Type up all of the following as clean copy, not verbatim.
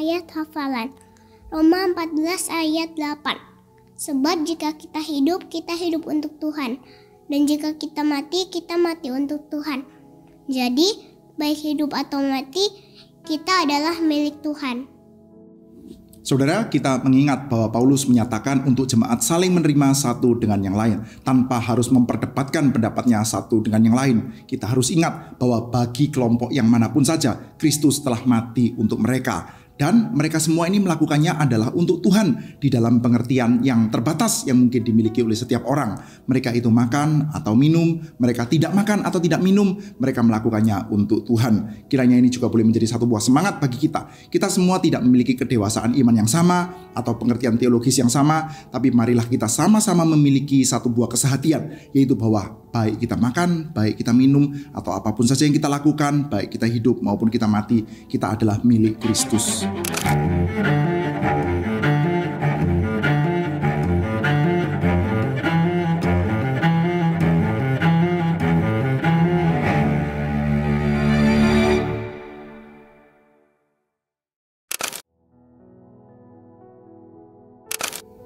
ayat hafalan. Roma 14 ayat 8. Sebab jika kita hidup untuk Tuhan. Dan jika kita mati untuk Tuhan. Jadi, baik hidup atau mati, kita adalah milik Tuhan. Saudara, kita mengingat bahwa Paulus menyatakan untuk jemaat saling menerima satu dengan yang lain, tanpa harus memperdebatkan pendapatnya satu dengan yang lain. Kita harus ingat bahwa bagi kelompok yang manapun saja, Kristus telah mati untuk mereka. Dan mereka semua ini melakukannya adalah untuk Tuhan di dalam pengertian yang terbatas yang mungkin dimiliki oleh setiap orang. Mereka itu makan atau minum, mereka tidak makan atau tidak minum, mereka melakukannya untuk Tuhan. Kiranya ini juga boleh menjadi satu buah semangat bagi kita. Kita semua tidak memiliki kedewasaan iman yang sama atau pengertian teologis yang sama, tapi marilah kita sama-sama memiliki satu buah kesehatian, yaitu bahwa baik kita makan, baik kita minum, atau apapun saja yang kita lakukan, baik kita hidup maupun kita mati, kita adalah milik Kristus.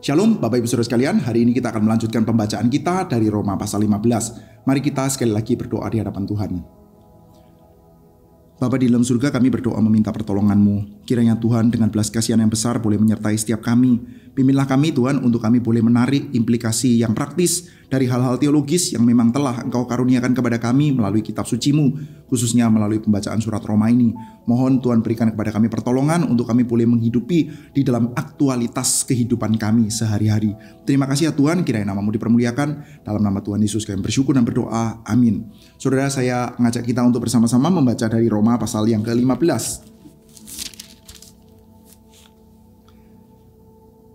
Shalom Bapak Ibu Saudara sekalian, hari ini kita akan melanjutkan pembacaan kita dari Roma pasal 15. Mari kita sekali lagi berdoa di hadapan Tuhan. Bapa di dalam surga, kami berdoa meminta pertolongan-Mu. Kiranya Tuhan dengan belas kasihan yang besar boleh menyertai setiap kami. Pimpinlah kami Tuhan untuk kami boleh menarik implikasi yang praktis dari hal-hal teologis yang memang telah Engkau karuniakan kepada kami melalui kitab suci-Mu, khususnya melalui pembacaan surat Roma ini. Mohon Tuhan berikan kepada kami pertolongan untuk kami boleh menghidupi di dalam aktualitas kehidupan kami sehari-hari. Terima kasih ya Tuhan, kiranya nama-Mu dipermuliakan. Dalam nama Tuhan Yesus kami bersyukur dan berdoa. Amin. Saudara, saya mengajak kita untuk bersama-sama membaca dari Roma pasal yang ke-15.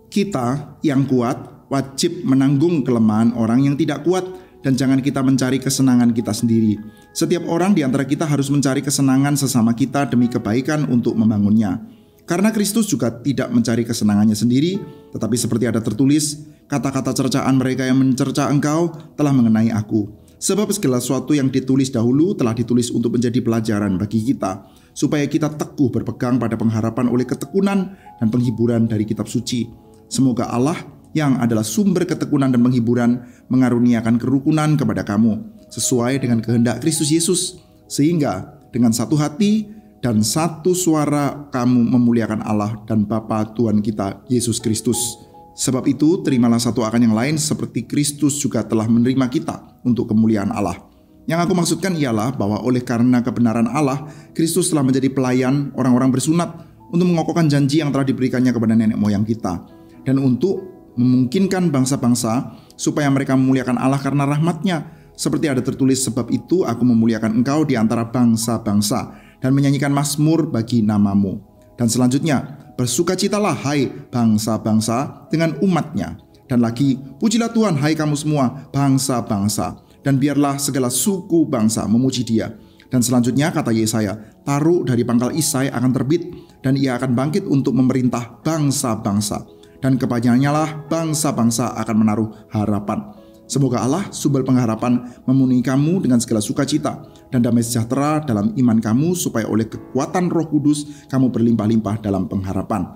Kita yang kuat wajib menanggung kelemahan orang yang tidak kuat, dan jangan kita mencari kesenangan kita sendiri. Setiap orang di antara kita harus mencari kesenangan sesama kita demi kebaikan untuk membangunnya. Karena Kristus juga tidak mencari kesenangannya sendiri, tetapi seperti ada tertulis, kata-kata cercaan mereka yang mencerca engkau telah mengenai aku. Sebab segala sesuatu yang ditulis dahulu telah ditulis untuk menjadi pelajaran bagi kita, supaya kita teguh berpegang pada pengharapan oleh ketekunan dan penghiburan dari kitab suci. Semoga Allah yang adalah sumber ketekunan dan penghiburan mengaruniakan kerukunan kepada kamu sesuai dengan kehendak Kristus Yesus, sehingga dengan satu hati dan satu suara kamu memuliakan Allah dan Bapa Tuhan kita Yesus Kristus. Sebab itu terimalah satu akan yang lain seperti Kristus juga telah menerima kita untuk kemuliaan Allah. Yang aku maksudkan ialah bahwa oleh karena kebenaran Allah, Kristus telah menjadi pelayan orang-orang bersunat untuk mengokohkan janji yang telah diberikannya kepada nenek moyang kita, dan untuk memungkinkan bangsa-bangsa supaya mereka memuliakan Allah karena rahmat-Nya. Seperti ada tertulis, sebab itu aku memuliakan engkau di antara bangsa-bangsa dan menyanyikan mazmur bagi nama-Mu. Dan selanjutnya, bersukacitalah hai bangsa-bangsa dengan umat-Nya. Dan lagi, pujilah Tuhan hai kamu semua bangsa-bangsa, dan biarlah segala suku bangsa memuji Dia. Dan selanjutnya kata Yesaya, taruh dari pangkal Isai akan terbit, dan ia akan bangkit untuk memerintah bangsa-bangsa. Dan kepadanya lah bangsa-bangsa akan menaruh harapan. Semoga Allah sumber pengharapan memenuhi kamu dengan segala sukacita dan damai sejahtera dalam iman kamu, supaya oleh kekuatan Roh Kudus kamu berlimpah-limpah dalam pengharapan.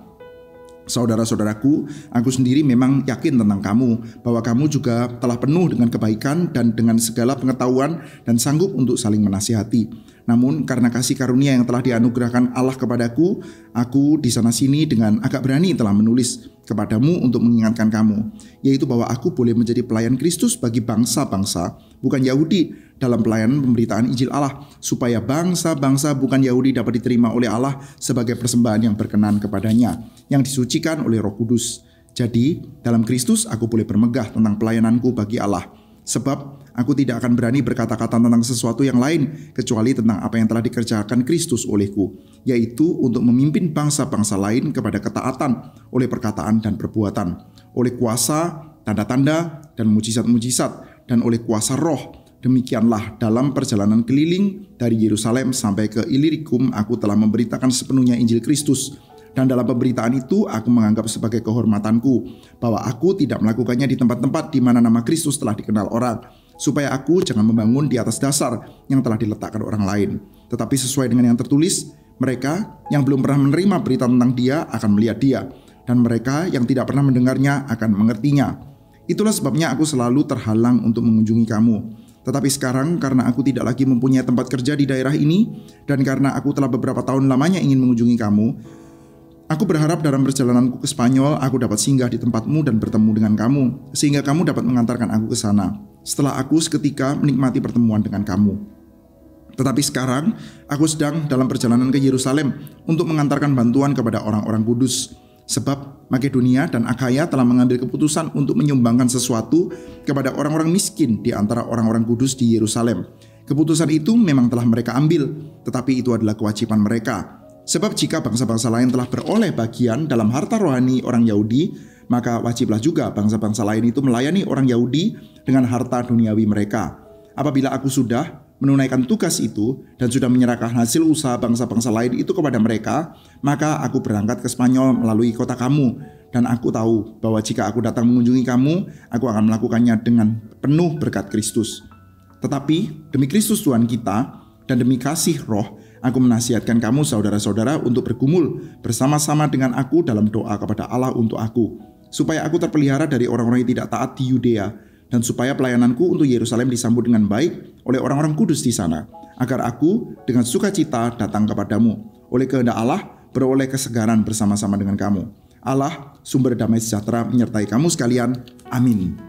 Saudara-saudaraku, aku sendiri memang yakin tentang kamu, bahwa kamu juga telah penuh dengan kebaikan dan dengan segala pengetahuan dan sanggup untuk saling menasihati. Namun karena kasih karunia yang telah dianugerahkan Allah kepadaku, aku di sana-sini dengan agak berani telah menulis kepadamu untuk mengingatkan kamu, yaitu bahwa aku boleh menjadi pelayan Kristus bagi bangsa-bangsa, bukan Yahudi, dalam pelayanan pemberitaan Injil Allah, supaya bangsa-bangsa bukan Yahudi dapat diterima oleh Allah sebagai persembahan yang berkenan kepadanya, yang disucikan oleh Roh Kudus. Jadi, dalam Kristus aku boleh bermegah tentang pelayananku bagi Allah. Sebab aku tidak akan berani berkata-kata tentang sesuatu yang lain kecuali tentang apa yang telah dikerjakan Kristus olehku, yaitu untuk memimpin bangsa-bangsa lain kepada ketaatan oleh perkataan dan perbuatan, oleh kuasa, tanda-tanda, dan mujizat-mujizat, dan oleh kuasa Roh. Demikianlah dalam perjalanan keliling dari Yerusalem sampai ke Ilirikum, aku telah memberitakan sepenuhnya Injil Kristus. Dan dalam pemberitaan itu aku menganggap sebagai kehormatanku bahwa aku tidak melakukannya di tempat-tempat di mana nama Kristus telah dikenal orang, supaya aku jangan membangun di atas dasar yang telah diletakkan orang lain, tetapi sesuai dengan yang tertulis, Mereka yang belum pernah menerima berita tentang Dia akan melihat Dia, dan mereka yang tidak pernah mendengarnya akan mengertinya. Itulah sebabnya aku selalu terhalang untuk mengunjungi kamu. Tetapi sekarang karena aku tidak lagi mempunyai tempat kerja di daerah ini, dan karena aku telah beberapa tahun lamanya ingin mengunjungi kamu, aku berharap dalam perjalananku ke Spanyol aku dapat singgah di tempatmu dan bertemu dengan kamu, sehingga kamu dapat mengantarkan aku ke sana, setelah aku seketika menikmati pertemuan dengan kamu. Tetapi sekarang aku sedang dalam perjalanan ke Yerusalem untuk mengantarkan bantuan kepada orang-orang kudus. Sebab Makedonia dan Akhaya telah mengambil keputusan untuk menyumbangkan sesuatu kepada orang-orang miskin di antara orang-orang kudus di Yerusalem. Keputusan itu memang telah mereka ambil, tetapi itu adalah kewajiban mereka. Sebab jika bangsa-bangsa lain telah beroleh bagian dalam harta rohani orang Yahudi, maka wajiblah juga bangsa-bangsa lain itu melayani orang Yahudi dengan harta duniawi mereka. Apabila aku sudah menunaikan tugas itu dan sudah menyerahkan hasil usaha bangsa-bangsa lain itu kepada mereka, maka aku berangkat ke Spanyol melalui kota kamu. Dan aku tahu bahwa jika aku datang mengunjungi kamu, aku akan melakukannya dengan penuh berkat Kristus. Tetapi demi Kristus Tuhan kita dan demi kasih Roh, aku menasihatkan kamu saudara-saudara untuk bergumul bersama-sama dengan aku dalam doa kepada Allah untuk aku, supaya aku terpelihara dari orang-orang yang tidak taat di Yudea, dan supaya pelayananku untuk Yerusalem disambut dengan baik oleh orang-orang kudus di sana, agar aku dengan sukacita datang kepadamu. Oleh kehendak Allah, beroleh kesegaran bersama-sama dengan kamu. Allah, sumber damai sejahtera, menyertai kamu sekalian. Amin.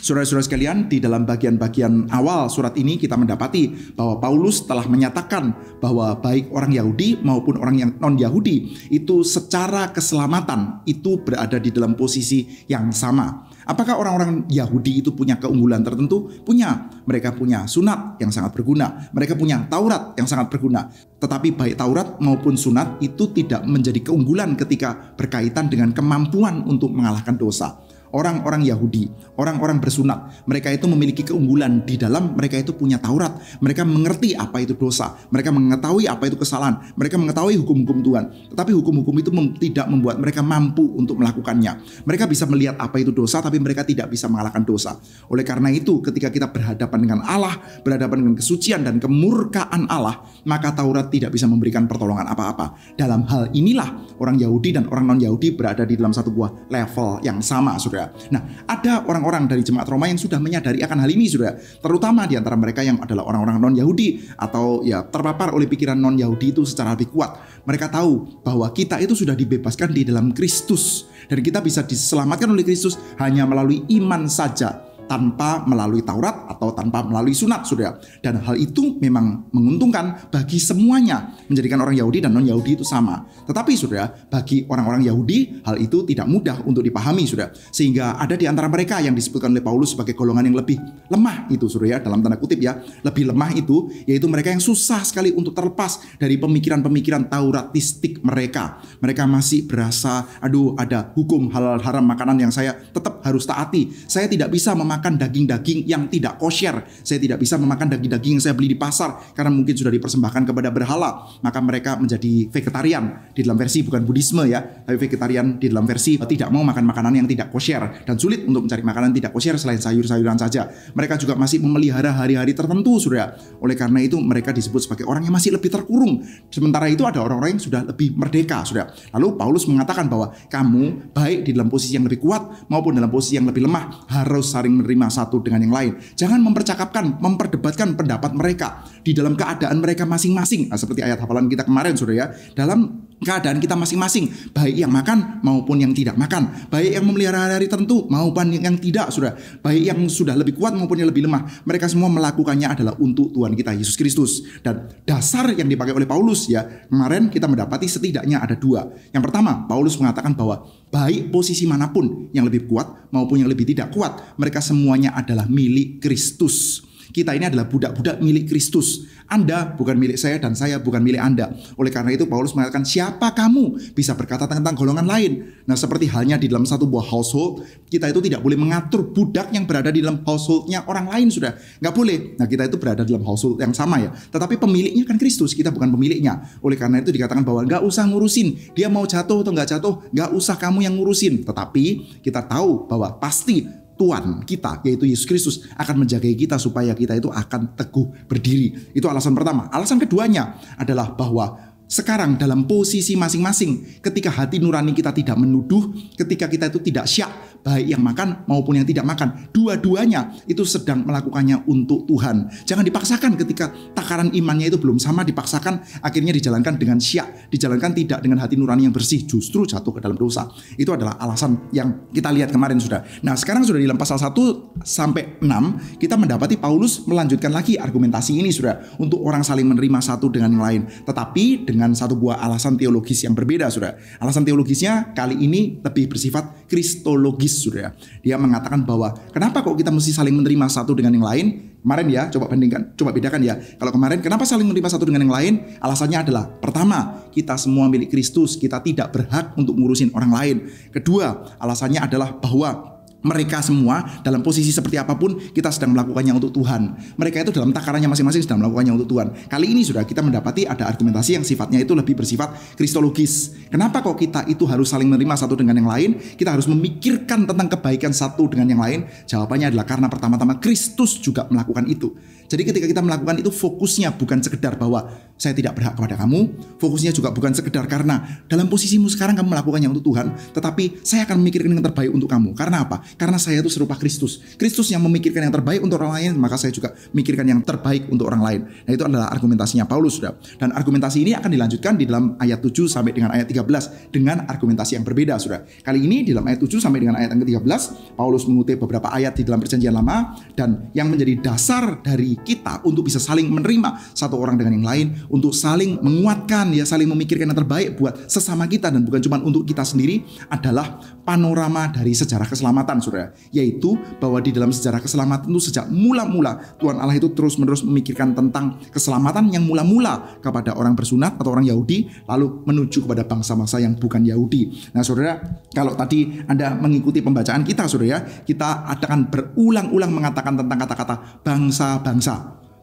Saudara-saudara sekalian, di dalam bagian-bagian awal surat ini kita mendapati bahwa Paulus telah menyatakan bahwa baik orang Yahudi maupun orang yang non-Yahudi itu secara keselamatan itu berada di dalam posisi yang sama. Apakah orang-orang Yahudi itu punya keunggulan tertentu? Punya. Mereka punya sunat yang sangat berguna. Mereka punya Taurat yang sangat berguna. Tetapi baik Taurat maupun sunat itu tidak menjadi keunggulan ketika berkaitan dengan kemampuan untuk mengalahkan dosa. Orang-orang Yahudi, orang-orang bersunat, mereka itu memiliki keunggulan di dalam mereka itu punya Taurat. Mereka mengerti apa itu dosa, mereka mengetahui apa itu kesalahan, mereka mengetahui hukum-hukum Tuhan. Tetapi hukum-hukum itu tidak membuat mereka mampu untuk melakukannya. Mereka bisa melihat apa itu dosa, tapi mereka tidak bisa mengalahkan dosa. Oleh karena itu, ketika kita berhadapan dengan Allah, berhadapan dengan kesucian dan kemurkaan Allah, maka Taurat tidak bisa memberikan pertolongan apa-apa. Dalam hal inilah orang Yahudi dan orang non-Yahudi berada di dalam satu buah level yang sama, saudara. Nah, ada orang-orang dari jemaat Roma yang sudah menyadari akan hal ini, saudara. Terutama di antara mereka yang adalah orang-orang non-Yahudi atau ya terpapar oleh pikiran non-Yahudi itu secara lebih kuat. Mereka tahu bahwa kita itu sudah dibebaskan di dalam Kristus dan kita bisa diselamatkan oleh Kristus hanya melalui iman saja, tanpa melalui Taurat atau tanpa melalui sunat, saudara. Dan hal itu memang menguntungkan bagi semuanya, menjadikan orang Yahudi dan non-Yahudi itu sama. Tetapi saudara, bagi orang-orang Yahudi hal itu tidak mudah untuk dipahami, saudara. Sehingga ada di antara mereka yang disebutkan oleh Paulus sebagai golongan yang lebih lemah itu, saudara, dalam tanda kutip ya. Lebih lemah itu yaitu mereka yang susah sekali untuk terlepas dari pemikiran-pemikiran Tauratistik mereka. Mereka masih berasa, aduh, ada hukum halal haram makanan yang saya tetap harus taati. Saya tidak bisa memakan daging-daging yang tidak kosher. Saya tidak bisa memakan daging-daging yang saya beli di pasar karena mungkin sudah dipersembahkan kepada berhala. Maka mereka menjadi vegetarian di dalam versi bukan Buddhisme ya, tapi vegetarian di dalam versi tidak mau makan makanan yang tidak kosher dan sulit untuk mencari makanan tidak kosher selain sayur-sayuran saja. Mereka juga masih memelihara hari-hari tertentu, saudara. Oleh karena itu mereka disebut sebagai orang yang masih lebih terkurung. Sementara itu ada orang-orang yang sudah lebih merdeka, saudara. Lalu Paulus mengatakan bahwa kamu baik di dalam posisi yang lebih kuat maupun dalam posisi yang lebih lemah harus saling menerima satu dengan yang lain. Jangan memperdebatkan pendapat mereka di dalam keadaan mereka masing-masing. Nah, seperti ayat hafalan kita kemarin, saudara ya. Dalam keadaan kita masing-masing, baik yang makan maupun yang tidak makan, baik yang memelihara hari-hari tertentu maupun yang tidak, saudara. Baik yang sudah lebih kuat maupun yang lebih lemah. Mereka semua melakukannya adalah untuk Tuhan kita Yesus Kristus. Dan dasar yang dipakai oleh Paulus ya, kemarin kita mendapati setidaknya ada dua. Yang pertama, Paulus mengatakan bahwa baik posisi manapun yang lebih kuat maupun yang lebih tidak kuat, mereka semuanya adalah milik Kristus. Kita ini adalah budak-budak milik Kristus. Anda bukan milik saya dan saya bukan milik Anda. Oleh karena itu Paulus mengatakan, siapa kamu bisa berkata tentang golongan lain? Nah, seperti halnya di dalam satu buah household, kita itu tidak boleh mengatur budak yang berada di dalam householdnya orang lain, sudah. Nggak boleh. Nah, kita itu berada dalam household yang sama ya. Tetapi pemiliknya kan Kristus, kita bukan pemiliknya. Oleh karena itu dikatakan bahwa nggak usah ngurusin. Dia mau jatuh atau nggak jatuh, nggak usah kamu yang ngurusin. Tetapi kita tahu bahwa pasti Tuhan kita, yaitu Yesus Kristus, akan menjaga kita supaya kita itu akan teguh berdiri. Itu alasan pertama. Alasan keduanya adalah bahwa sekarang dalam posisi masing-masing, ketika hati nurani kita tidak menuduh, ketika kita itu tidak syak, baik yang makan maupun yang tidak makan, dua-duanya itu sedang melakukannya untuk Tuhan. Jangan dipaksakan ketika takaran imannya itu belum sama, dipaksakan akhirnya dijalankan dengan syak, dijalankan tidak dengan hati nurani yang bersih, justru jatuh ke dalam dosa. Itu adalah alasan yang kita lihat kemarin sudah. Nah sekarang sudah di dalam pasal 1 sampai 6 kita mendapati Paulus melanjutkan lagi argumentasi ini sudah, untuk orang saling menerima satu dengan yang lain, tetapi dengan satu buah alasan teologis yang berbeda, saudara. Alasan teologisnya kali ini lebih bersifat kristologis, saudara. Dia mengatakan bahwa kenapa kok kita mesti saling menerima satu dengan yang lain? Kemarin ya, coba bandingkan, coba bedakan ya. Kalau kemarin kenapa saling menerima satu dengan yang lain? Alasannya adalah pertama, kita semua milik Kristus, kita tidak berhak untuk ngurusin orang lain. Kedua, alasannya adalah bahwa mereka semua dalam posisi seperti apapun kita sedang melakukannya untuk Tuhan. Mereka itu dalam takarannya masing-masing sedang melakukannya untuk Tuhan. Kali ini sudah kita mendapati ada argumentasi yang sifatnya itu lebih bersifat kristologis. Kenapa kok kita itu harus saling menerima satu dengan yang lain? Kita harus memikirkan tentang kebaikan satu dengan yang lain. Jawabannya adalah karena pertama-tama Kristus juga melakukan itu. Jadi ketika kita melakukan itu, fokusnya bukan sekedar bahwa saya tidak berhak kepada kamu. Fokusnya juga bukan sekedar karena dalam posisimu sekarang kamu melakukannya untuk Tuhan, tetapi saya akan memikirkan yang terbaik untuk kamu. Karena apa? Karena saya itu serupa Kristus. Kristus yang memikirkan yang terbaik untuk orang lain, maka saya juga memikirkan yang terbaik untuk orang lain. Nah itu adalah argumentasinya Paulus, sudah. Dan argumentasi ini akan dilanjutkan di dalam ayat 7 sampai dengan ayat 13 dengan argumentasi yang berbeda, sudah. Kali ini di dalam ayat 7 sampai dengan ayat yang ke-13, Paulus mengutip beberapa ayat di dalam Perjanjian Lama, dan yang menjadi dasar dari kita untuk bisa saling menerima satu orang dengan yang lain, untuk saling menguatkan, ya, saling memikirkan yang terbaik buat sesama kita dan bukan cuma untuk kita sendiri, adalah panorama dari sejarah keselamatan, saudara. Yaitu bahwa di dalam sejarah keselamatan itu sejak mula-mula Tuhan Allah itu terus-menerus memikirkan tentang keselamatan yang mula-mula kepada orang bersunat atau orang Yahudi, lalu menuju kepada bangsa-bangsa yang bukan Yahudi. Nah saudara, kalau tadi Anda mengikuti pembacaan kita, saudara, kita akan berulang-ulang mengatakan tentang kata-kata bangsa-bangsa,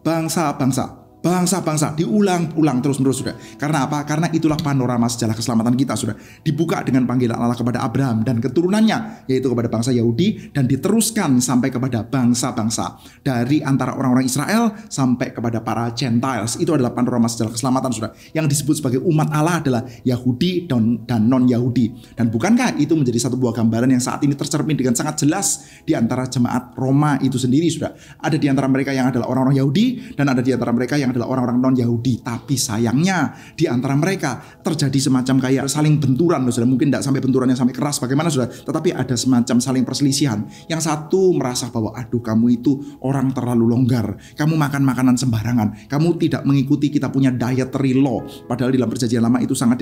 bangsa-bangsa, bangsa-bangsa, diulang-ulang terus-menerus, sudah. Karena apa? Karena itulah panorama sejarah keselamatan kita, sudah. Dibuka dengan panggilan Allah kepada Abraham dan keturunannya, yaitu kepada bangsa Yahudi, dan diteruskan sampai kepada bangsa-bangsa, dari antara orang-orang Israel sampai kepada para Gentiles. Itu adalah panorama sejarah keselamatan, sudah. Yang disebut sebagai umat Allah adalah Yahudi dan non-Yahudi. Dan bukankah itu menjadi satu buah gambaran yang saat ini tercermin dengan sangat jelas di antara jemaat Roma itu sendiri, sudah. Ada di antara mereka yang adalah orang-orang Yahudi, dan ada di antara mereka yang adalah orang-orang non-Yahudi. Tapi sayangnya di antara mereka terjadi semacam kayak saling benturan, sudah. Mungkin tidak sampai benturan yang sampai keras bagaimana, sudah, tetapi ada semacam saling perselisihan. Yang satu merasa bahwa aduh, kamu itu orang terlalu longgar, kamu makan makanan sembarangan, kamu tidak mengikuti kita punya dietary law. Padahal di dalam Perjanjian Lama itu sangat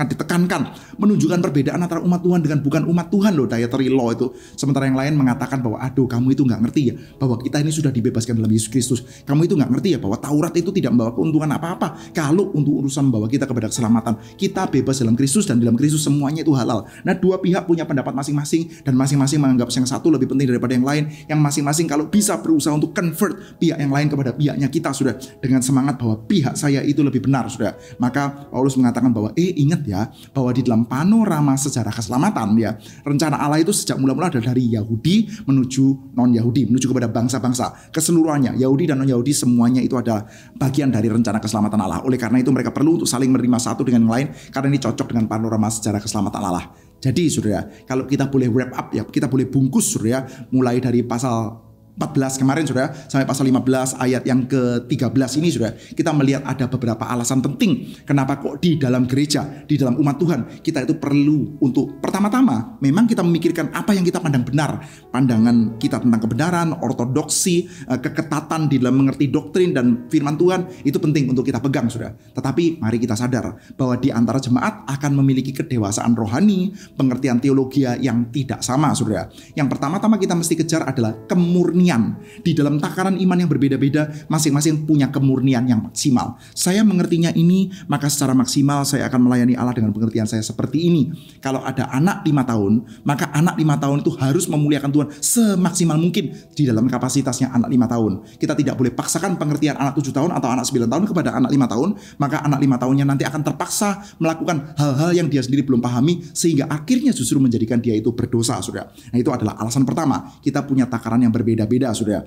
ditekankan, menunjukkan perbedaan antara umat Tuhan dengan bukan umat Tuhan loh, dietary law itu. Sementara yang lain mengatakan bahwa aduh, kamu itu nggak ngerti ya bahwa kita ini sudah dibebaskan dalam Yesus Kristus. Kamu itu nggak ngerti ya bahwa Taurat itu tidak membawa keuntungan apa-apa. Kalau untuk urusan membawa kita kepada keselamatan, kita bebas dalam Kristus, dan dalam Kristus semuanya itu halal. Nah, dua pihak punya pendapat masing-masing, dan masing-masing menganggap yang satu lebih penting daripada yang lain. Yang masing-masing kalau bisa berusaha untuk convert pihak yang lain kepada pihaknya kita, sudah, dengan semangat bahwa pihak saya itu lebih benar, sudah. Maka Paulus mengatakan bahwa ingat ya, bahwa di dalam panorama sejarah keselamatan, ya, rencana Allah itu sejak mula-mula adalah dari Yahudi menuju non-Yahudi, menuju kepada bangsa-bangsa keseluruhannya. Yahudi dan non-Yahudi semuanya itu adalah bagian dari rencana keselamatan Allah. Oleh karena itu mereka perlu untuk saling menerima satu dengan yang lain, karena ini cocok dengan panorama sejarah keselamatan Allah. Jadi saudara, kalau kita boleh wrap up ya, kita boleh bungkus saudara, mulai dari pasal 14 kemarin saudara sampai pasal 15 ayat yang ke-13 ini saudara, kita melihat ada beberapa alasan penting kenapa kok di dalam gereja, di dalam umat Tuhan, kita itu perlu untuk pertama-tama memang kita memikirkan apa yang kita pandang benar, pandangan kita tentang kebenaran, ortodoksi, keketatan di dalam mengerti doktrin dan firman Tuhan, itu penting untuk kita pegang saudara. Tetapi mari kita sadar bahwa di antara jemaat akan memiliki kedewasaan rohani, pengertian teologi yang tidak sama saudara. Yang pertama-tama kita mesti kejar adalah kemurnian kemurnian. Di dalam takaran iman yang berbeda-beda, masing-masing punya kemurnian yang maksimal. Saya mengertinya ini, maka secara maksimal saya akan melayani Allah dengan pengertian saya seperti ini. Kalau ada anak 5 tahun, maka anak 5 tahun itu harus memuliakan Tuhan semaksimal mungkin di dalam kapasitasnya anak 5 tahun. Kita tidak boleh paksakan pengertian anak 7 tahun atau anak 9 tahun kepada anak 5 tahun, maka anak 5 tahunnya nanti akan terpaksa melakukan hal-hal yang dia sendiri belum pahami, sehingga akhirnya justru menjadikan dia itu berdosa, saudara. Nah, itu adalah alasan pertama, kita punya takaran yang berbeda-beda, saudara.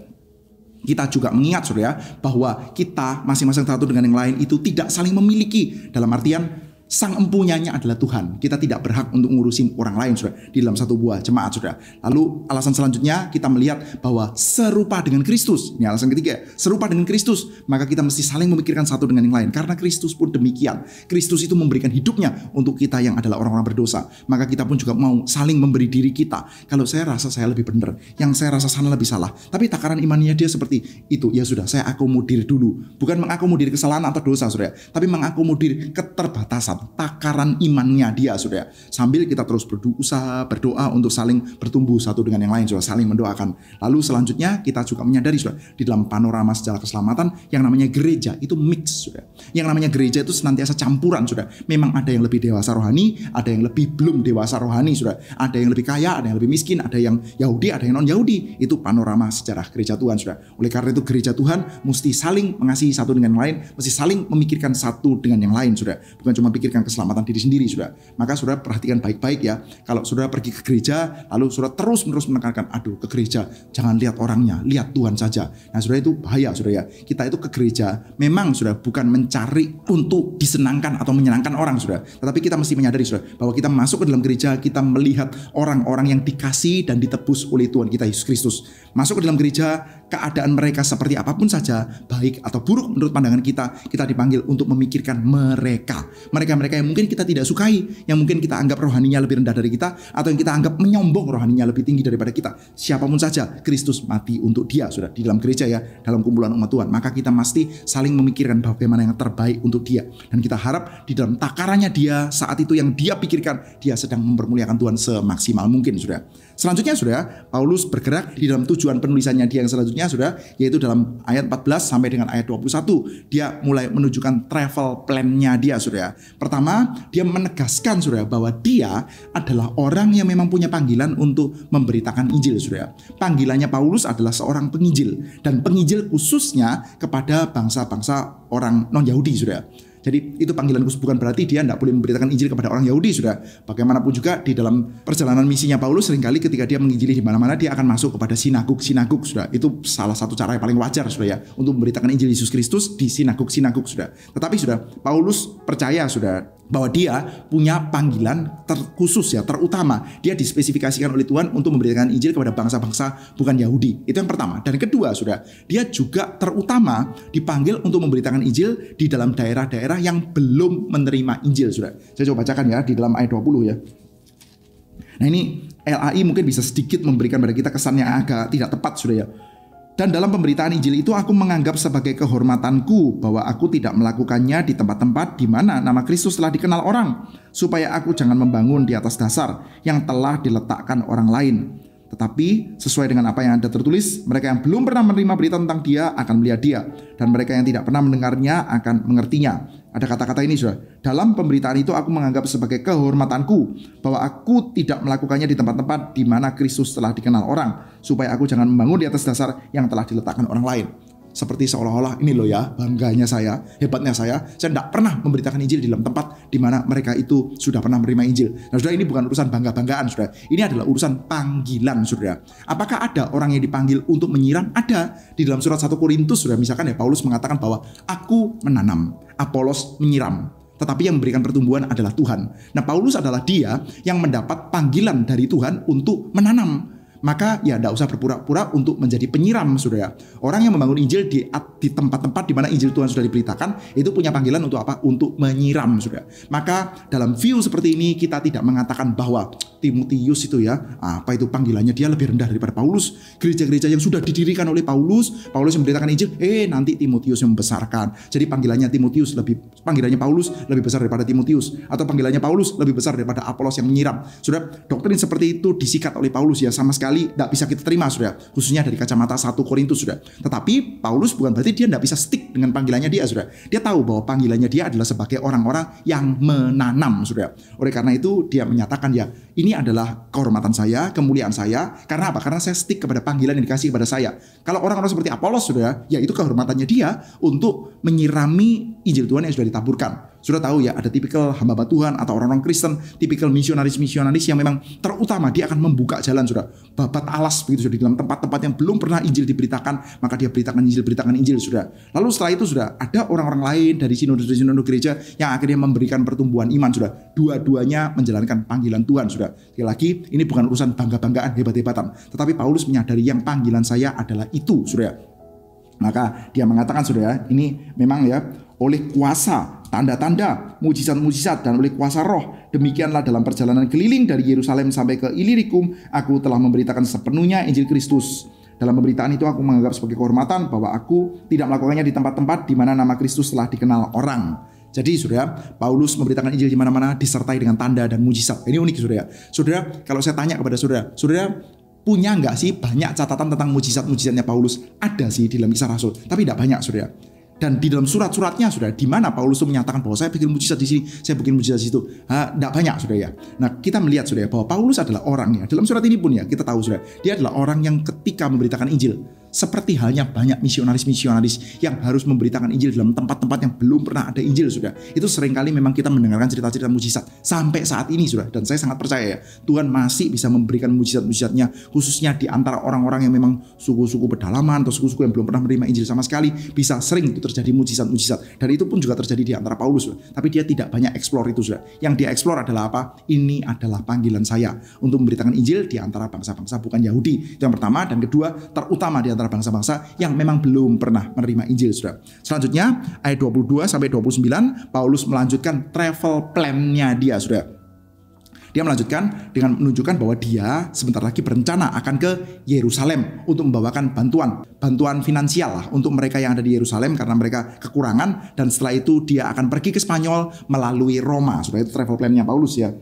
Kita juga mengingat, saudara, bahwa kita masing-masing satu dengan yang lain itu tidak saling memiliki. Dalam artian sang empunyanya adalah Tuhan. Kita tidak berhak untuk ngurusin orang lain, saudara, di dalam satu buah jemaat, saudara. Lalu alasan selanjutnya kita melihat bahwa serupa dengan Kristus. Ini alasan ketiga, serupa dengan Kristus. Maka kita mesti saling memikirkan satu dengan yang lain. Karena Kristus pun demikian. Kristus itu memberikan hidupnya untuk kita yang adalah orang-orang berdosa. Maka kita pun juga mau saling memberi diri kita. Kalau saya rasa saya lebih benar, yang saya rasa sana lebih salah, tapi takaran imannya dia seperti itu, ya sudah, saya akomodir dulu. Bukan mengakomodir kesalahan atau dosa, saudara, tapi mengakomodir keterbatasan takaran imannya dia, saudara. Sambil kita terus berusaha, berdoa untuk saling bertumbuh satu dengan yang lain, saudara, saling mendoakan. Lalu selanjutnya kita juga menyadari, saudara, di dalam panorama sejarah keselamatan yang namanya gereja itu mix, saudara. Yang namanya gereja itu senantiasa campuran, saudara. Memang ada yang lebih dewasa rohani, ada yang lebih belum dewasa rohani, saudara. Ada yang lebih kaya, ada yang lebih miskin, ada yang Yahudi, ada yang non Yahudi. Itu panorama sejarah gereja Tuhan, saudara. Oleh karena itu gereja Tuhan mesti saling mengasihi satu dengan yang lain, mesti saling memikirkan satu dengan yang lain, saudara. Bukan cuma pikirkan keselamatan diri sendiri, saudara. Maka saudara perhatikan baik-baik ya. Kalau saudara pergi ke gereja, lalu saudara terus-menerus menekankan, aduh, ke gereja jangan lihat orangnya, lihat Tuhan saja. Nah, saudara, itu bahaya, saudara ya. Kita itu ke gereja memang, saudara, bukan mencari untuk disenangkan atau menyenangkan orang, saudara. Tetapi kita mesti menyadari, saudara, bahwa kita masuk ke dalam gereja, kita melihat orang-orang yang dikasihi dan ditebus oleh Tuhan kita Yesus Kristus. Masuk ke dalam gereja, keadaan mereka seperti apapun saja, baik atau buruk menurut pandangan kita dipanggil untuk memikirkan mereka. Mereka yang mungkin kita tidak sukai, yang mungkin kita anggap rohaninya lebih rendah dari kita, atau yang kita anggap menyombong rohaninya lebih tinggi daripada kita. Siapapun saja, Kristus mati untuk dia, saudara, di dalam gereja ya, dalam kumpulan umat Tuhan. Maka kita mesti saling memikirkan bagaimana yang terbaik untuk dia. Dan kita harap di dalam takarannya dia, saat itu yang dia pikirkan, dia sedang mempermuliakan Tuhan semaksimal mungkin, saudara. Selanjutnya, saudara, Paulus bergerak di dalam tujuan penulisannya dia yang selanjutnya, saudara, yaitu dalam ayat 14 sampai dengan ayat 21. Dia mulai menunjukkan travel plan-nya dia, saudara. Pertama, dia menegaskan, saudara, bahwa dia adalah orang yang memang punya panggilan untuk memberitakan Injil, saudara. Panggilannya Paulus adalah seorang penginjil, dan penginjil khususnya kepada bangsa-bangsa orang non-Yahudi, saudara. Jadi itu panggilan khusus, bukan berarti dia tidak boleh memberitakan Injil kepada orang Yahudi, saudara. Bagaimanapun juga di dalam perjalanan misinya Paulus, seringkali ketika dia menginjili di mana-mana, dia akan masuk kepada sinagog-sinagog, saudara. Itu salah satu cara yang paling wajar, saudara ya, untuk memberitakan Injil Yesus Kristus di sinagog-sinagog, saudara. Tetapi, saudara, Paulus percaya, saudara, bahwa dia punya panggilan terkhusus ya, terutama. Dia dispesifikasikan oleh Tuhan untuk memberitakan Injil kepada bangsa-bangsa bukan Yahudi. Itu yang pertama. Dan kedua, saudara, dia juga terutama dipanggil untuk memberitakan Injil di dalam daerah-daerah yang belum menerima Injil, saudara. Saya coba bacakan ya di dalam ayat 20 ya. Nah, ini LAI mungkin bisa sedikit memberikan pada kita kesan yang agak tidak tepat, saudara ya. Dan dalam pemberitaan Injil itu aku menganggap sebagai kehormatanku bahwa aku tidak melakukannya di tempat-tempat di mana nama Kristus telah dikenal orang, supaya aku jangan membangun di atas dasar yang telah diletakkan orang lain. Tetapi sesuai dengan apa yang ada tertulis, mereka yang belum pernah menerima berita tentang dia akan melihat dia, dan mereka yang tidak pernah mendengarnya akan mengertinya. Ada kata-kata ini, saudara. Dalam pemberitaan itu aku menganggap sebagai kehormatanku bahwa aku tidak melakukannya di tempat-tempat di mana Kristus telah dikenal orang, supaya aku jangan membangun di atas dasar yang telah diletakkan orang lain. Seperti seolah-olah ini loh ya, bangganya saya, hebatnya saya tidak pernah memberitakan Injil di dalam tempat di mana mereka itu sudah pernah menerima Injil. Nah, saudara, ini bukan urusan bangga-banggaan, saudara. Ini adalah urusan panggilan, saudara. Apakah ada orang yang dipanggil untuk menyiram? Ada. Di dalam surat 1 Korintus, saudara, misalkan ya, Paulus mengatakan bahwa aku menanam, Apolos menyiram, tetapi yang memberikan pertumbuhan adalah Tuhan. Nah, Paulus adalah dia yang mendapat panggilan dari Tuhan untuk menanam. Maka ya tidak usah berpura-pura untuk menjadi penyiram, saudara. Orang yang membangun Injil di tempat-tempat di mana Injil Tuhan sudah diberitakan, itu punya panggilan untuk apa? Untuk menyiram, saudara. Maka dalam view seperti ini kita tidak mengatakan bahwa Timotius itu ya, apa itu panggilannya dia lebih rendah daripada Paulus. Gereja-gereja yang sudah didirikan oleh Paulus yang memberitakan Injil, nanti Timotius yang membesarkan. Jadi panggilannya Paulus lebih besar daripada Timotius, atau panggilannya Paulus lebih besar daripada Apolos yang menyiram. Saudara, doktrin seperti itu disikat oleh Paulus ya, sama sekali sekali tidak bisa kita terima, saudara. Khususnya dari kacamata 1 Korintus, saudara. Tetapi Paulus bukan berarti dia tidak bisa stick dengan panggilannya dia, saudara. Dia tahu bahwa panggilannya dia adalah sebagai orang-orang yang menanam, saudara. Oleh karena itu dia menyatakan ya, ini adalah kehormatan saya, kemuliaan saya. Karena apa? Karena saya stick kepada panggilan yang dikasih kepada saya. Kalau orang-orang seperti Apolos, saudara, ya itu kehormatannya dia untuk menyirami Injil Tuhan yang sudah ditaburkan. Sudah tahu ya, ada tipikal hamba Tuhan atau orang-orang Kristen, tipikal misionaris-misionaris yang memang terutama dia akan membuka jalan, sudah babat alas begitu, sudah di dalam tempat-tempat yang belum pernah Injil diberitakan, maka dia beritakan Injil, sudah. Lalu setelah itu sudah ada orang-orang lain dari sinode gereja yang akhirnya memberikan pertumbuhan iman, sudah. Dua-duanya menjalankan panggilan Tuhan, sudah. Sekali lagi, ini bukan urusan bangga-banggaan, hebat-hebatan, tetapi Paulus menyadari yang panggilan saya adalah itu, sudah. Maka dia mengatakan, saudara, ini memang ya oleh kuasa, tanda-tanda, mujizat-mujizat dan oleh kuasa roh, demikianlah dalam perjalanan keliling dari Yerusalem sampai ke Ilirikum, aku telah memberitakan sepenuhnya Injil Kristus. Dalam pemberitaan itu aku menganggap sebagai kehormatan bahwa aku tidak melakukannya di tempat-tempat di mana nama Kristus telah dikenal orang. Jadi saudara, Paulus memberitakan Injil di mana-mana disertai dengan tanda dan mujizat. Ini unik, saudara. Saudara, kalau saya tanya kepada saudara, saudara punya nggak sih banyak catatan tentang mujizat-mujizatnya Paulus? Ada sih di dalam Kisah Rasul, tapi tidak banyak, saudara. Dan di dalam surat-suratnya, saudara, di mana Paulus itu menyatakan bahwa saya bikin mujizat di sini, saya bikin mujizat di situ. Tidak banyak, saudara ya. Nah, kita melihat, saudara, bahwa Paulus adalah orang ya. Dalam surat ini pun ya, kita tahu, saudara, dia adalah orang yang ketika memberitakan Injil, seperti halnya banyak misionaris-misionaris yang harus memberitakan Injil dalam tempat-tempat yang belum pernah ada Injil, saudara. Itu seringkali memang kita mendengarkan cerita-cerita mujizat sampai saat ini, saudara. Dan saya sangat percaya ya, Tuhan masih bisa memberikan mujizat-mujizatnya, khususnya di antara orang-orang yang memang suku-suku pedalaman atau suku-suku yang belum pernah menerima Injil sama sekali, bisa sering itu terjadi mujizat-mujizat. Dan itu pun juga terjadi di antara Paulus, saudara. Tapi dia tidak banyak eksplor itu, saudara. Yang dia eksplor adalah apa? Ini adalah panggilan saya untuk memberitakan Injil di antara bangsa-bangsa bukan Yahudi. Itu yang pertama. Dan kedua, terutama di antara bangsa-bangsa yang memang belum pernah menerima Injil, saudara. Selanjutnya, ayat 22 sampai 29, Paulus melanjutkan travel plan-nya dia, saudara. Dia melanjutkan dengan menunjukkan bahwa dia sebentar lagi berencana akan ke Yerusalem untuk membawakan bantuan finansial lah untuk mereka yang ada di Yerusalem karena mereka kekurangan, dan setelah itu dia akan pergi ke Spanyol melalui Roma. Sudah, itu travel plan-nya Paulus ya.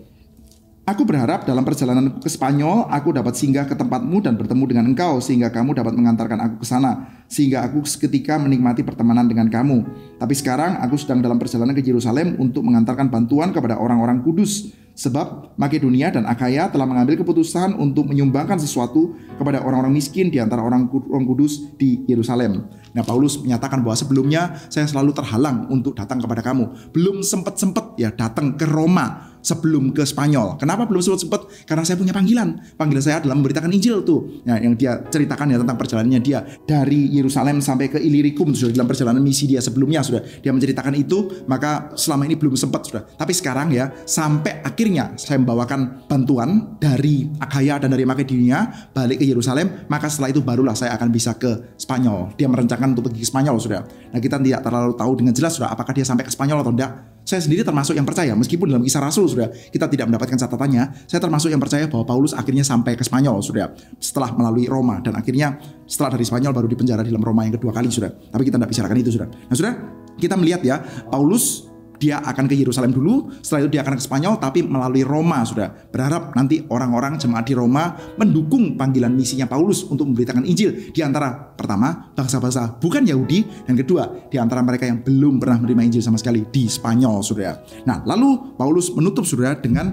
Aku berharap dalam perjalanan ke Spanyol aku dapat singgah ke tempatmu dan bertemu dengan engkau sehingga kamu dapat mengantarkan aku ke sana, sehingga aku seketika menikmati pertemanan dengan kamu. Tapi sekarang aku sedang dalam perjalanan ke Yerusalem untuk mengantarkan bantuan kepada orang-orang kudus, sebab Makedonia dan Akhaya telah mengambil keputusan untuk menyumbangkan sesuatu kepada orang-orang miskin di antara orang kudus di Yerusalem. Nah, Paulus menyatakan bahwa sebelumnya saya selalu terhalang untuk datang kepada kamu. Belum sempat ya datang ke Roma sebelum ke Spanyol. Kenapa belum sempat? Karena saya punya panggilan. Panggilan saya adalah memberitakan Injil tuh. Nah, yang dia ceritakan ya tentang perjalanannya dia dari Yerusalem sampai ke Ilirikum, sudah dalam perjalanan misi dia sebelumnya, sudah dia menceritakan itu. Maka selama ini belum sempat, sudah. Tapi sekarang ya, sampai akhirnya saya membawakan bantuan dari Akhaya dan dari Makedonia balik ke Yerusalem. Maka setelah itu barulah saya akan bisa ke Spanyol. Dia merencanakan untuk pergi ke Spanyol, sudah. Nah, kita tidak terlalu tahu dengan jelas, sudah, apakah dia sampai ke Spanyol atau tidak. Saya sendiri termasuk yang percaya, meskipun dalam Kisah Rasul, sudah, kita tidak mendapatkan catatannya. Saya termasuk yang percaya bahwa Paulus akhirnya sampai ke Spanyol, sudah, setelah melalui Roma, dan akhirnya setelah dari Spanyol baru dipenjara di dalam Roma yang kedua kali, sudah. Tapi kita tidak bicarakan itu, sudah. Nah, sudah, kita melihat ya, Paulus dia akan ke Yerusalem dulu, setelah itu dia akan ke Spanyol, tapi melalui Roma, sudah. Berharap nanti orang-orang jemaat di Roma mendukung panggilan misinya Paulus untuk memberitakan Injil di antara, pertama, bangsa-bangsa bukan Yahudi, dan kedua, di antara mereka yang belum pernah menerima Injil sama sekali di Spanyol, saudara. Nah, lalu Paulus menutup, saudara, dengan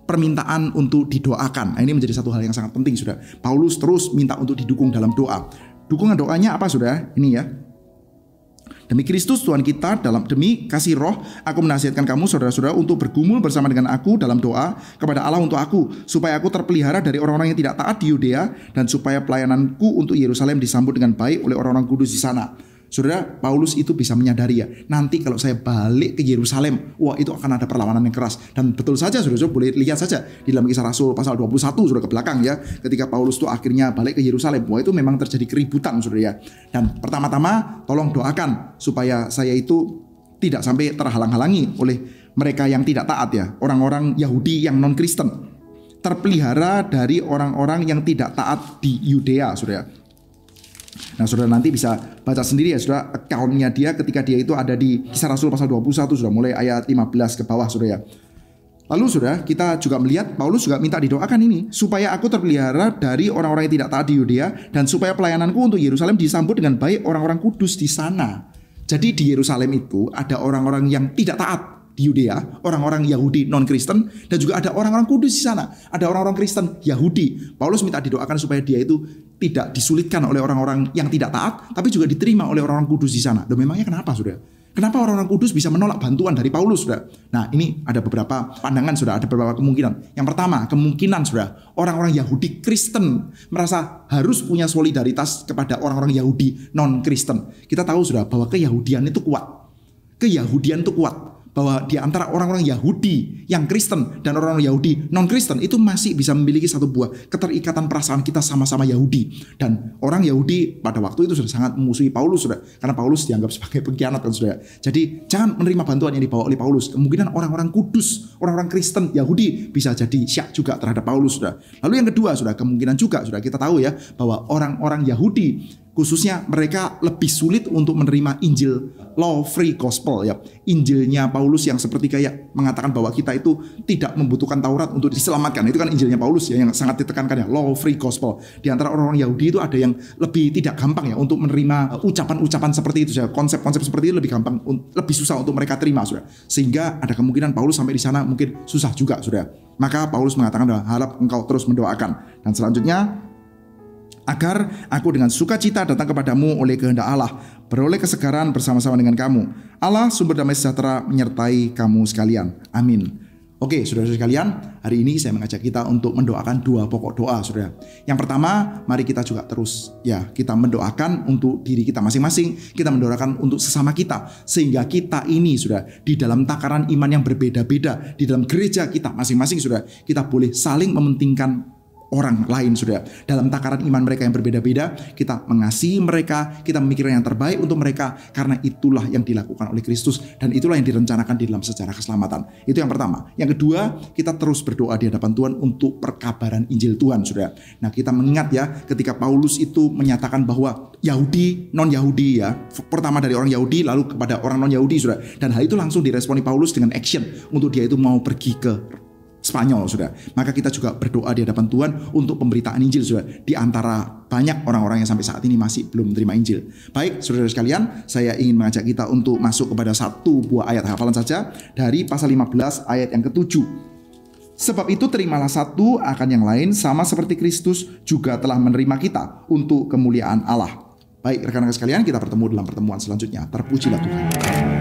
permintaan untuk didoakan. Nah, ini menjadi satu hal yang sangat penting, saudara. Paulus terus minta untuk didukung dalam doa. Dukungan doanya apa, saudara? Ini ya. Demi Kristus Tuhan kita, demi kasih roh, aku menasihatkan kamu saudara-saudara untuk bergumul bersama dengan aku dalam doa kepada Allah untuk aku, supaya aku terpelihara dari orang-orang yang tidak taat di Yudea, dan supaya pelayananku untuk Yerusalem disambut dengan baik oleh orang-orang kudus di sana. Saudara, Paulus itu bisa menyadari ya, nanti kalau saya balik ke Yerusalem, wah itu akan ada perlawanan yang keras. Dan betul saja, saudara-saudara, boleh lihat saja di dalam Kisah Rasul pasal 21, saudara, ke belakang ya, ketika Paulus itu akhirnya balik ke Yerusalem, wah itu memang terjadi keributan, saudara ya. Dan pertama-tama tolong doakan supaya saya itu tidak sampai terhalang-halangi oleh mereka yang tidak taat ya, orang-orang Yahudi yang non-Kristen, terpelihara dari orang-orang yang tidak taat di Yudea, saudara. Nah, saudara nanti bisa baca sendiri ya, saudara, account-nya dia ketika dia itu ada di Kisah Rasul pasal 21, sudah mulai ayat 15 ke bawah, saudara ya. Lalu saudara, kita juga melihat Paulus juga minta didoakan ini, supaya aku terpelihara dari orang-orang yang tidak taat di Yudea, dan supaya pelayananku untuk Yerusalem disambut dengan baik orang-orang kudus di sana. Jadi di Yerusalem itu ada orang-orang yang tidak taat di Yudea, orang-orang Yahudi non-Kristen, dan juga ada orang-orang kudus di sana. Ada orang-orang Kristen Yahudi. Paulus minta didoakan supaya dia itu tidak disulitkan oleh orang-orang yang tidak taat, tapi juga diterima oleh orang-orang kudus di sana. Dan memangnya kenapa, saudara? Kenapa orang-orang kudus bisa menolak bantuan dari Paulus, saudara? Nah, ini ada beberapa pandangan, saudara. Ada beberapa kemungkinan. Yang pertama, kemungkinan, saudara, orang-orang Yahudi Kristen merasa harus punya solidaritas kepada orang-orang Yahudi non-Kristen. Kita tahu, saudara, bahwa keyahudian itu kuat. Keyahudian itu kuat. Bahwa di antara orang-orang Yahudi yang Kristen dan orang-orang Yahudi non-Kristen itu masih bisa memiliki satu buah keterikatan perasaan, kita sama-sama Yahudi. Dan orang Yahudi pada waktu itu sudah sangat memusuhi Paulus, saudara, karena Paulus dianggap sebagai pengkhianat, kan, saudara. Jadi jangan menerima bantuan yang dibawa oleh Paulus. Kemungkinan orang-orang kudus, orang-orang Kristen Yahudi bisa jadi syak juga terhadap Paulus, saudara. Lalu yang kedua, saudara, kemungkinan juga, saudara, kita tahu ya bahwa orang-orang Yahudi khususnya mereka lebih sulit untuk menerima Injil law free gospel, ya. Injilnya Paulus yang seperti kayak mengatakan bahwa kita itu tidak membutuhkan Taurat untuk diselamatkan. Itu kan Injilnya Paulus ya, yang sangat ditekankan, ya, law free gospel. Di antara orang-orang Yahudi itu ada yang lebih tidak gampang ya untuk menerima ucapan-ucapan seperti itu, ya. Konsep-konsep seperti itu lebih gampang, lebih susah untuk mereka terima, saudara. Sehingga ada kemungkinan Paulus sampai di sana mungkin susah juga, saudara. Maka Paulus mengatakan, harap engkau terus mendoakan. Dan selanjutnya, agar aku dengan sukacita datang kepadamu oleh kehendak Allah, beroleh kesegaran bersama-sama dengan kamu. Allah sumber damai sejahtera menyertai kamu sekalian. Amin. Oke, saudara-saudara sekalian, hari ini saya mengajak kita untuk mendoakan dua pokok doa, saudara. Yang pertama, mari kita juga terus, ya, kita mendoakan untuk diri kita masing-masing, kita mendoakan untuk sesama kita, sehingga kita ini, saudara, di dalam takaran iman yang berbeda-beda, di dalam gereja kita masing-masing, saudara, kita boleh saling mementingkan orang lain, saudara. Dalam takaran iman mereka yang berbeda-beda, kita mengasihi mereka, kita memikirkan yang terbaik untuk mereka, karena itulah yang dilakukan oleh Kristus dan itulah yang direncanakan di dalam sejarah keselamatan. Itu yang pertama. Yang kedua, kita terus berdoa di hadapan Tuhan untuk perkabaran Injil Tuhan, saudara. Nah, kita mengingat ya, ketika Paulus itu menyatakan bahwa Yahudi, non-Yahudi, ya, pertama dari orang Yahudi lalu kepada orang non-Yahudi, saudara. Dan hal itu langsung diresponi Paulus dengan action untuk dia itu mau pergi ke Spanyol, saudara. Maka kita juga berdoa di hadapan Tuhan untuk pemberitaan Injil, saudara, di antara banyak orang-orang yang sampai saat ini masih belum menerima Injil. Baik, saudara sekalian, saya ingin mengajak kita untuk masuk kepada satu buah ayat hafalan saja dari pasal 15 ayat yang ke-7. Sebab itu terimalah satu akan yang lain, sama seperti Kristus juga telah menerima kita untuk kemuliaan Allah. Baik, rekan-rekan sekalian, kita bertemu dalam pertemuan selanjutnya. Terpujilah Tuhan.